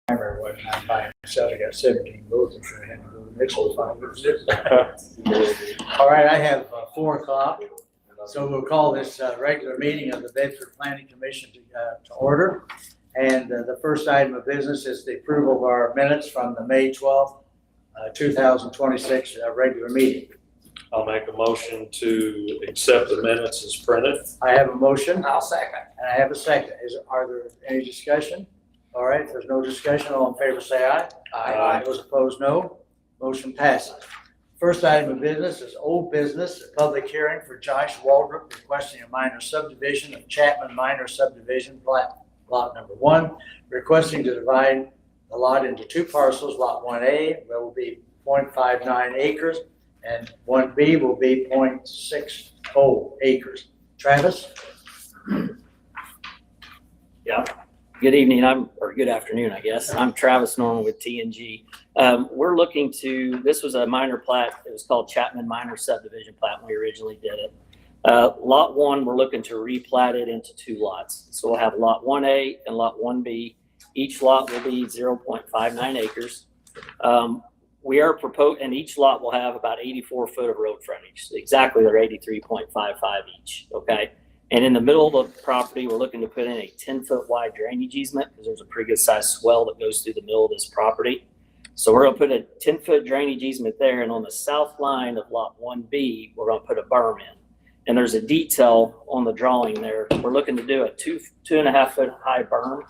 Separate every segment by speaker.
Speaker 1: primary wasn't I'm by myself. I got 17 votes. I'm sure I had to go to Mitchell if I was it. All right, I have 4 o'clock. So we'll call this regular meeting of the Bedford Planning Commission to order. And the first item of business is the approval of our minutes from the May 12th, 2026 regular meeting.
Speaker 2: I'll make a motion to accept the minutes as printed.
Speaker 1: I have a motion.
Speaker 3: I'll second.
Speaker 1: And I have a second. Are there any discussion? All right, if there's no discussion, all in favor say aye.
Speaker 2: Aye.
Speaker 1: Those opposed, no. Motion passes. First item of business is old business, a public hearing for Josh Waldrop requesting a minor subdivision of Chapman Minor Subdivision, lot number 1, requesting to divide the lot into 2 parcels. Lot 1A will be 0.59 acres and 1B will be 0.60 acres. Travis?
Speaker 3: Yeah. Good evening, or good afternoon, I guess. I'm Travis Norman with TNG. We're looking to, this was a minor plat. It was called Chapman Minor Subdivision plat when we originally did it. Lot 1, we're looking to replat it into 2 lots. So we'll have lot 1A and lot 1B. Each lot will be 0.59 acres. We are proposing, and each lot will have about 84 foot of road frontage. Exactly, they're 83.55 each, okay? And in the middle of the property, we're looking to put in a 10-foot wide drainage easement because there's a pretty good sized swell that goes through the middle of this property. So we're gonna put a 10-foot drainage easement there, and on the south line of lot 1B, we're gonna put a berm in. And there's a detail on the drawing there. We're looking to do a 2.5 foot high berm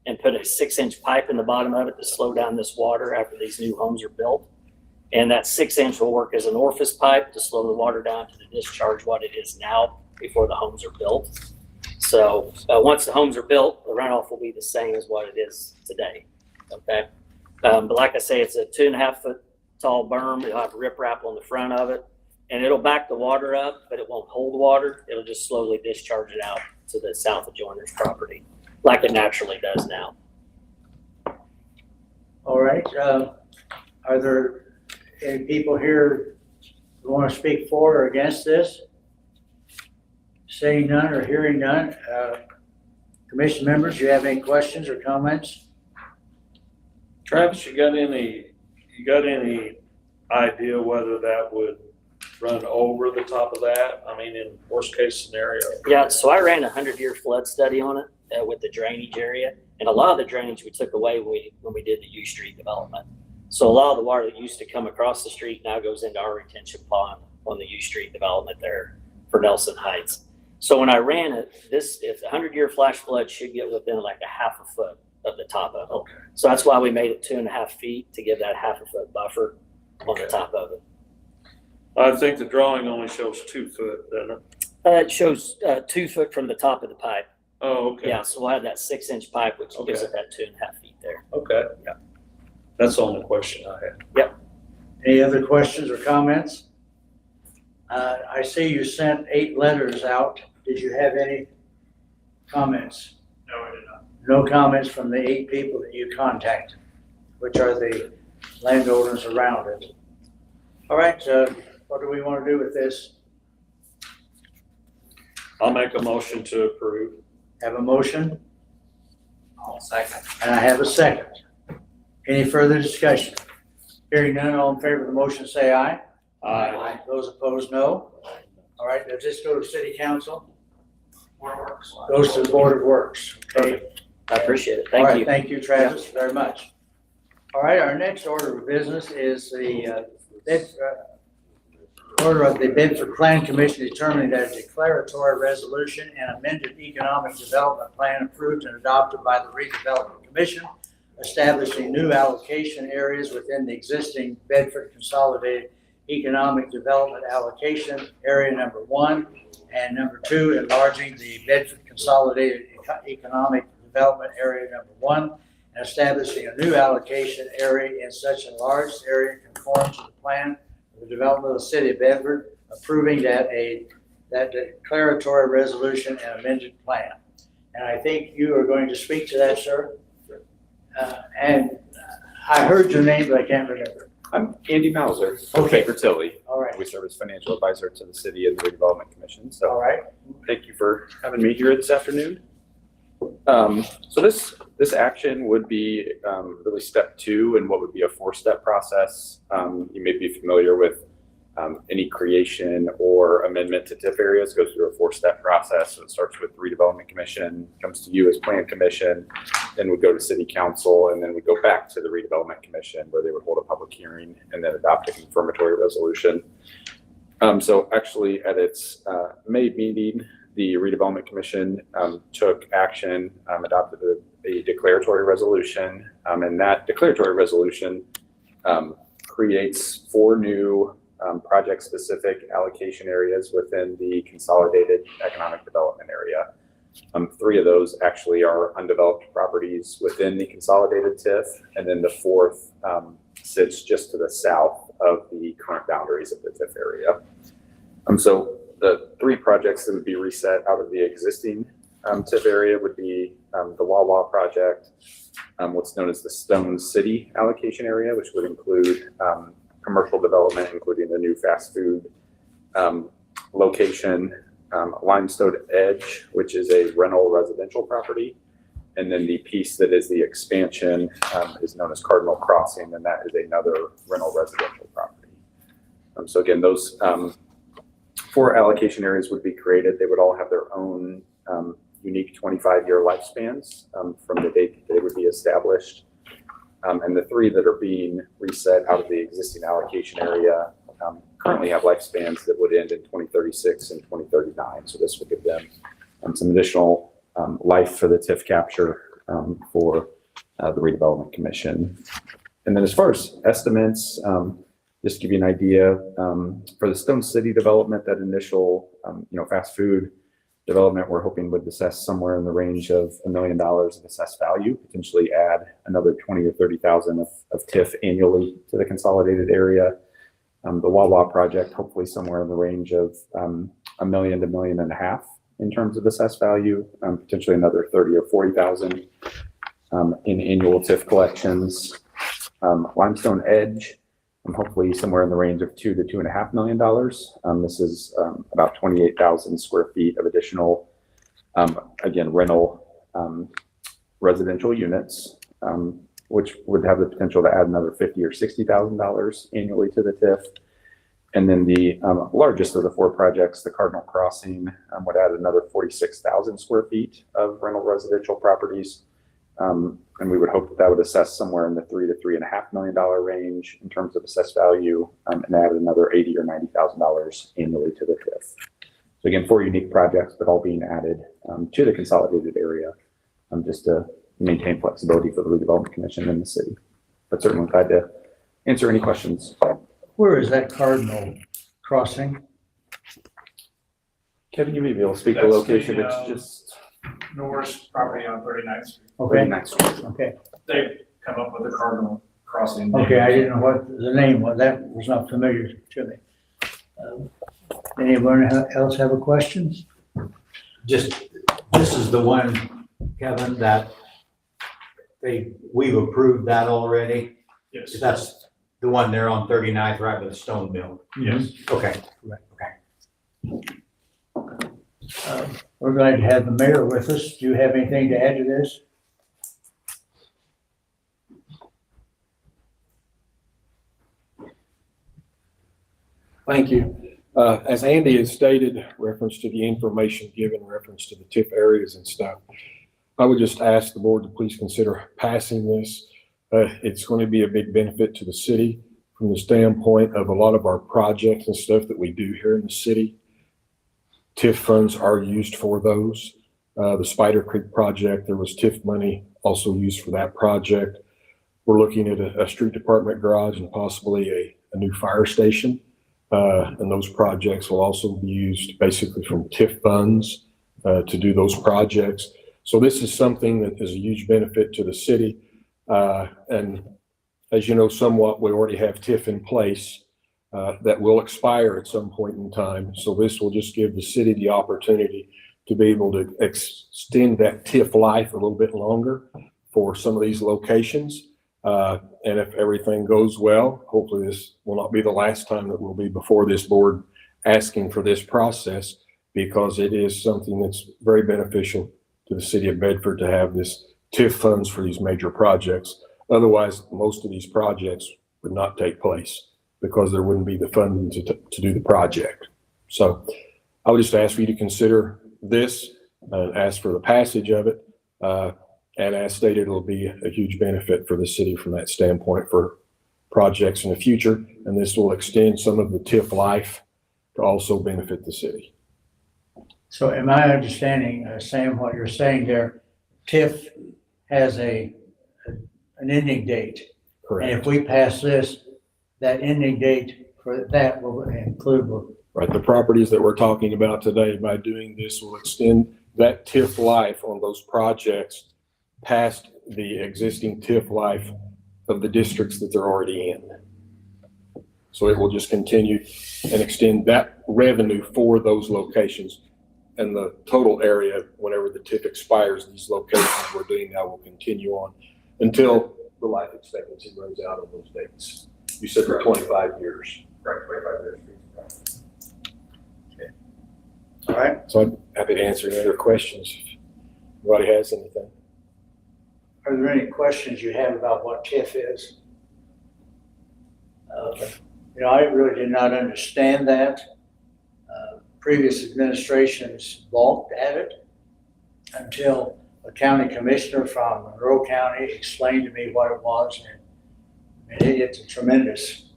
Speaker 3: and put a 6-inch pipe in the bottom of it to slow down this water after these new homes are built. And that 6-inch will work as an orifice pipe to slow the water down to the discharge what it is now before the homes are built. So once the homes are built, the runoff will be the same as what it is today, okay? But like I say, it's a 2.5 foot tall berm. It'll have riprap on the front of it, and it'll back the water up, but it won't hold water. It'll just slowly discharge it out to the south of Joiner's property, like it naturally does now.
Speaker 1: All right, are there any people here who want to speak for or against this? Seeing none or hearing none. Commission members, do you have any questions or comments?
Speaker 2: Travis, you got any idea whether that would run over the top of that? I mean, in worst case scenario.
Speaker 3: Yeah, so I ran a 100-year flood study on it with the drainage area, and a lot of the drainage we took away when we did the U Street development. So a lot of the water that used to come across the street now goes into our retention pond on the U Street development there for Nelson Heights. So when I ran it, if the 100-year flash flood should get within like a 1/2 foot of the top of it. Okay. So that's why we made it 2.5 feet to give that 1/2 foot buffer on the top of it.
Speaker 2: I think the drawing only shows 2 foot, doesn't it?
Speaker 3: It shows 2 foot from the top of the pipe.
Speaker 2: Oh, okay.
Speaker 3: Yeah, so we'll have that 6-inch pipe, which gives it that 2.5 feet there.
Speaker 2: Okay.
Speaker 3: Yeah.
Speaker 2: That's the only question I had.
Speaker 1: Any other questions or comments? I see you sent 8 letters out. Did you have any comments?
Speaker 2: No, I did not.
Speaker 1: No comments from the 8 people that you contacted, which are the landowners around it. All right, what do we want to do with this?
Speaker 2: I'll make a motion to approve.
Speaker 1: Have a motion,
Speaker 3: I'll second.
Speaker 1: and I have a second. Any further discussion? Hearing none, all in favor of the motion say aye.
Speaker 2: Aye.
Speaker 1: Those opposed, no. All right, does this go to City Council?
Speaker 3: Board of Works.
Speaker 1: Goes to the Board of Works, okay?
Speaker 3: I appreciate it.
Speaker 1: All
Speaker 3: Thank
Speaker 1: right,
Speaker 3: you.
Speaker 1: thank you, Travis, very much. All right, our next order of business is the order of the Bedford Planning Commission determining that a declaratory resolution and amended economic development plan approved and adopted by the Redevelopment Commission, establishing new allocation areas within the existing Bedford Consolidated Economic Development Allocation Area Number 1 and Number 2, enlarging the Bedford Consolidated Economic Development Area Number 1 and establishing a new allocation area in such enlarged area conform to the plan of the development of the city of Bedford, approving that declaratory resolution and amended plan. And I think you are going to speak to that, sir. And I heard your name, but I can't remember.
Speaker 4: I'm Andy Mauser,
Speaker 1: Okay.
Speaker 4: Baker Tilly.
Speaker 1: All right.
Speaker 4: We serve as financial advisor to the city and the redevelopment commission.
Speaker 1: All
Speaker 4: So
Speaker 1: right.
Speaker 4: thank you for having me here this afternoon. So this This action would be really step 2 in what would be a 4-step process. You may be familiar with any creation or amendment to TIF areas goes through a 4-step process. So it starts with redevelopment commission, comes to you as plan commission, then would go to city council, and then we go back to the redevelopment commission where they would hold a public hearing and then adopt a confirmatory resolution. So actually at its May meeting, the redevelopment commission took action, adopted a declaratory resolution, and that declaratory resolution creates 4 new project-specific allocation areas within the consolidated economic development area. 3 of those actually are undeveloped properties within the consolidated TIF, and then the 4th sits just to the south of the current boundaries of the TIF area. So the 3 projects that would be reset out of the existing TIF area would be the Wawa project, what's known as the Stone City allocation area, which would include commercial development, including the new fast food location, Limestone Edge, which is a rental residential property. And then the piece that is the expansion is known as Cardinal Crossing, and that is another rental residential property. So again, those 4 allocation areas would be created. They would all have their own unique 25-year lifespans from the date that they would be established. And the 3 that are being reset out of the existing allocation area currently have lifespans that would end in 2036 and 2039. So this would give them some additional life for the TIF capture for the redevelopment commission. And then as far as estimates, just to give you an idea, for the Stone City development, that initial fast food development we're hoping would assess somewhere in the range of $1 million of assessed value, potentially add another 20 or 30,000 of TIF annually to the consolidated area. The Wawa project, hopefully somewhere in the range of $1 million to $1.5 million in terms of assessed value, potentially another 30 or 40,000 in annual TIF collections. Limestone Edge, hopefully somewhere in the range of $2 to $2.5 million. This is about 28,000 square feet of additional, again, rental residential units, which would have the potential to add another $50,000 or $60,000 annually to the TIF. And then the largest of the 4 projects, the Cardinal Crossing, would add another 46,000 square feet of rental residential properties. And we would hope that that would assess somewhere in the $3 to $3.5 million range in terms of assessed value, and add another $80,000 or $90,000 annually to the TIF. So again, 4 unique projects, but all being added to the consolidated area, just to maintain flexibility for the redevelopment commission in the city. But certainly glad to answer any questions.
Speaker 1: Where is that Cardinal Crossing?
Speaker 4: Kevin, you may be able to speak to the
Speaker 5: That's
Speaker 4: location.
Speaker 5: the,
Speaker 4: It's just
Speaker 5: Norris property on 39th Street.
Speaker 1: Okay,
Speaker 4: next.
Speaker 1: okay,
Speaker 5: They've come up with the Cardinal Crossing.
Speaker 1: okay, I didn't know what the name was, that was not familiar to me. Anyone else have a question?
Speaker 6: Just, this is the one, Kevin, that we've approved that already.
Speaker 5: Yes.
Speaker 6: That's the one there on 39th, right by the stone mill.
Speaker 5: Yes.
Speaker 6: Okay.
Speaker 1: We're glad to have the mayor with us. Do you have anything to add to this?
Speaker 7: Thank you. As Andy has stated, reference to the information given, reference to the TIF areas and stuff, I would just ask the board to please consider passing this. It's going to be a big benefit to the city from the standpoint of a lot of our projects and stuff that we do here in the city. TIF funds are used for those. The Spider Creek project, there was TIF money also used for that project. We're looking at a street department garage and possibly a new fire station. And those projects will also be used basically from TIF funds to do those projects. So this is something that is a huge benefit to the city. And as you know, somewhat, we already have TIF in place that will expire at some point in time. So this will just give the city the opportunity to be able to extend that TIF life a little bit longer for some of these locations. And if everything goes well, hopefully this will not be the last time that we'll be before this board asking for this process, because it is something that's very beneficial to the city of Bedford to have this TIF funds for these major projects. Otherwise, most of these projects would not take place because there wouldn't be the funding to do the project. So I would just ask for you to consider this and ask for the passage of it. And as stated, it'll be a huge benefit for the city from that standpoint for projects in the future. And this will extend some of the TIF life to also benefit the city.
Speaker 1: So am I understanding, Sam, what you're saying there? TIF has an ending date. And
Speaker 7: Correct.
Speaker 1: if we pass this, that ending date for that will include.
Speaker 7: Right. The properties that we're talking about today, by doing this, will extend that TIF life on those projects past the existing TIF life of the districts that they're already in. So it will just continue and extend that revenue for those locations. And the total area, whenever the TIF expires, these locations we're doing now will continue on until the life expectancy runs out on those dates. You said for 25 years.
Speaker 4: Right, 25 years.
Speaker 1: All right.
Speaker 7: So I'm happy to answer any other questions if anybody has anything.
Speaker 1: Are there any questions you have about what TIF is? I really did not understand that. Previous administrations balked at it until a county commissioner from Monroe County explained to me what it was. And it's a tremendous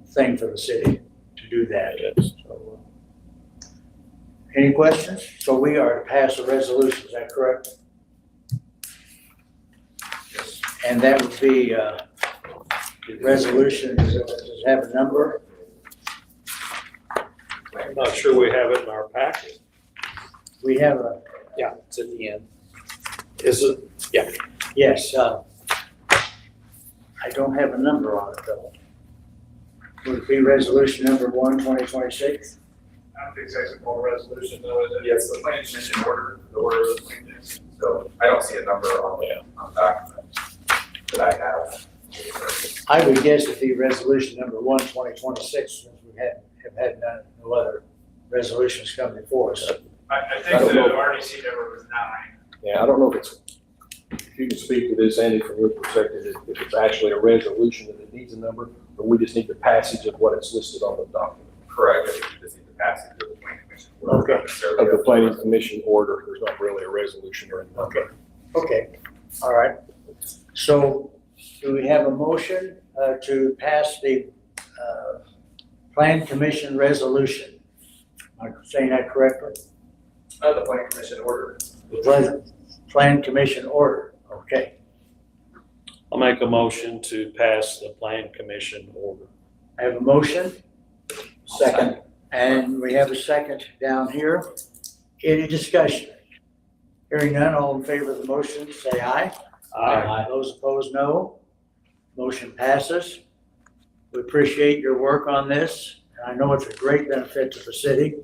Speaker 1: thing for the city to do that. So, any questions? So we are to pass a resolution, is that correct? And that would be, the resolution, does it have a number?
Speaker 2: I'm not sure we have it in our packet.
Speaker 1: We have a,
Speaker 2: Yeah, it's at the end. Is it?
Speaker 1: yes, I don't have a number on it though. Would it be resolution number 1/2026?
Speaker 5: I don't think it's actually called a resolution, though, is it?
Speaker 4: Yes, the planning commission order, the order of the planning commission. So I don't see a number on the document that I have.
Speaker 1: I would guess it'd be resolution number 1/2026, since we have had no other resolutions come before us.
Speaker 5: I think the RDC number was 9.
Speaker 7: Yeah, I don't know if you can speak to this, Andy, from your perspective, if it's actually a resolution that it needs a number, or we just need the passage of what is listed on the document.
Speaker 4: Correct. I think you just need the passage of the planning commission order.
Speaker 1: Okay.
Speaker 4: not necessarily
Speaker 7: Of the planning commission order, there's not really a resolution or a number.
Speaker 1: Okay, all right. So do we have a motion to pass the Plan Commission resolution? Am I saying that correctly?
Speaker 4: The planning commission order.
Speaker 1: The Plan Commission order, okay.
Speaker 2: I'll make a motion to pass the plan commission order.
Speaker 1: I have a motion. Second. And we have a second down here. Any discussion? Hearing none, all in favor of the motion, say aye.
Speaker 3: Aye.
Speaker 1: Those opposed, no. Motion passes. We appreciate your work on this. I know it's a great benefit to the city,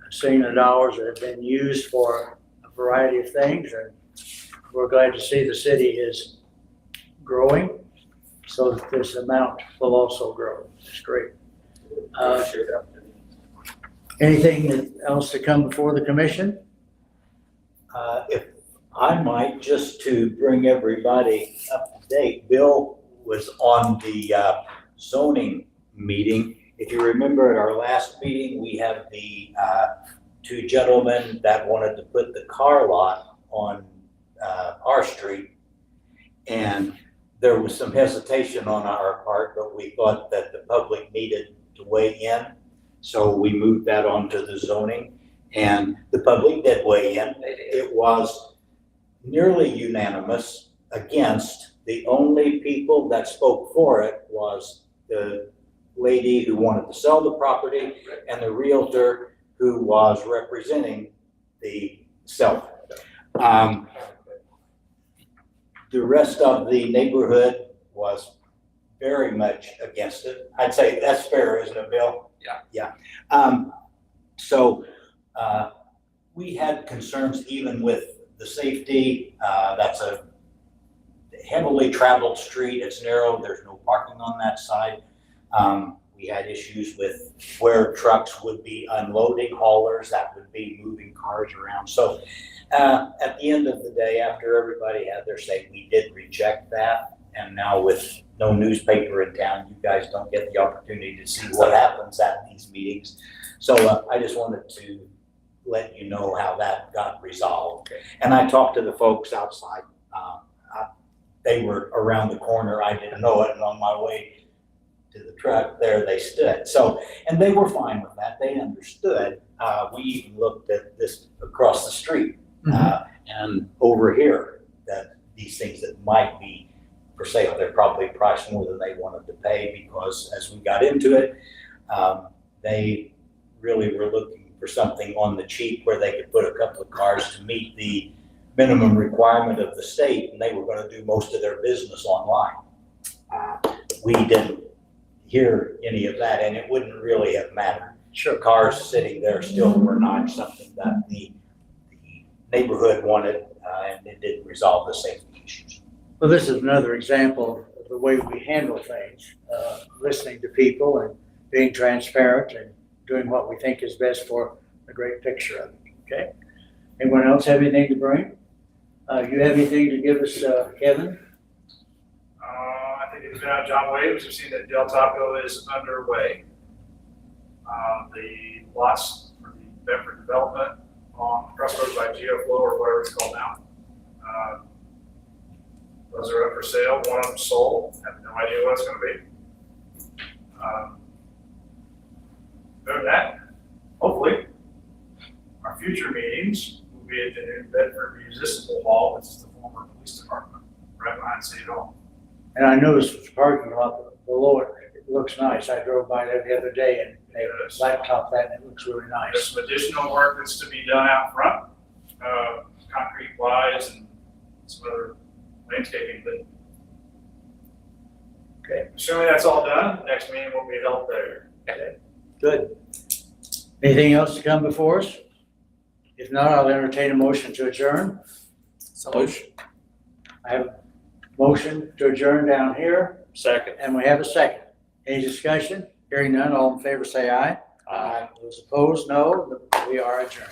Speaker 1: seeing the dollars that have been used for a variety of things. And we're glad to see the city is growing so that this amount will also grow. It's great. Anything else to come before the commission?
Speaker 6: If I might, just to bring everybody up to date, Bill was on the zoning meeting. If you remember at our last meeting, we had the two gentlemen that wanted to put the car lot on our street. And there was some hesitation on our part, but we thought that the public needed to weigh in. So we moved that onto the zoning, and the public did weigh in. It was nearly unanimous against. The only people that spoke for it was the lady who wanted to sell the property and the realtor who was representing the seller. The rest of the neighborhood was very much against it. I'd say that's fair, isn't it, Bill?
Speaker 4: Yeah.
Speaker 6: Yeah. So we had concerns even with the safety. That's a heavily traveled street. It's narrow. There's no parking on that side. We had issues with where trucks would be unloading, haulers that would be moving cars around. So at the end of the day, after everybody had their say, we did reject that. And now with no newspaper in town, you guys don't get the opportunity to see what happens at these meetings. So I just wanted to let you know how that got resolved. And I talked to the folks outside. They were around the corner. I didn't know it. And on my way to the truck, there they stood. So, and they were fine with that. They understood. We even looked at this across the street and over here, that these things that might be for sale, they're probably priced more than they wanted to pay, because as we got into it, they really were looking for something on the cheap where they could put a couple of cars to meet the minimum requirement of the state, and they were going to do most of their business online. We didn't hear any of that, and it wouldn't really have mattered. Sure, cars sitting there still were not something that the neighborhood wanted, and it didn't resolve the safety issues.
Speaker 1: Well, this is another example of the way we handle things, listening to people and being transparent and doing what we think is best for the great picture of it, okay? Anyone else have anything to bring? You have anything to give us, Kevin?
Speaker 5: I think it's been out John Williams. We've seen that Del Taco is underway. The lots for the Bedford development on Crossroads by GeoFlow, or whatever it's called now. Those are up for sale. One of them sold. I have no idea what it's going to be. Other than that, hopefully, our future meetings will be at the new Bedford Municipal Hall, which is the former police department, right behind City Hall.
Speaker 1: And I noticed the parking lot below it, it looks nice. I drove by there the other day and they blacktop that and it looks really
Speaker 5: There's
Speaker 1: nice.
Speaker 5: some additional work that's to be done out front, concrete wise and some other landscaping, but
Speaker 1: Okay,
Speaker 5: assuming that's all done, next meeting will be held there.
Speaker 1: good. Anything else to come before us? If not, I'll entertain a motion to adjourn.
Speaker 2: Motion.
Speaker 1: I have a motion to adjourn down here,
Speaker 2: Second.
Speaker 1: and we have a second. Any discussion? Hearing none, all in favor say aye. Aye. Those opposed, no. We are adjourned.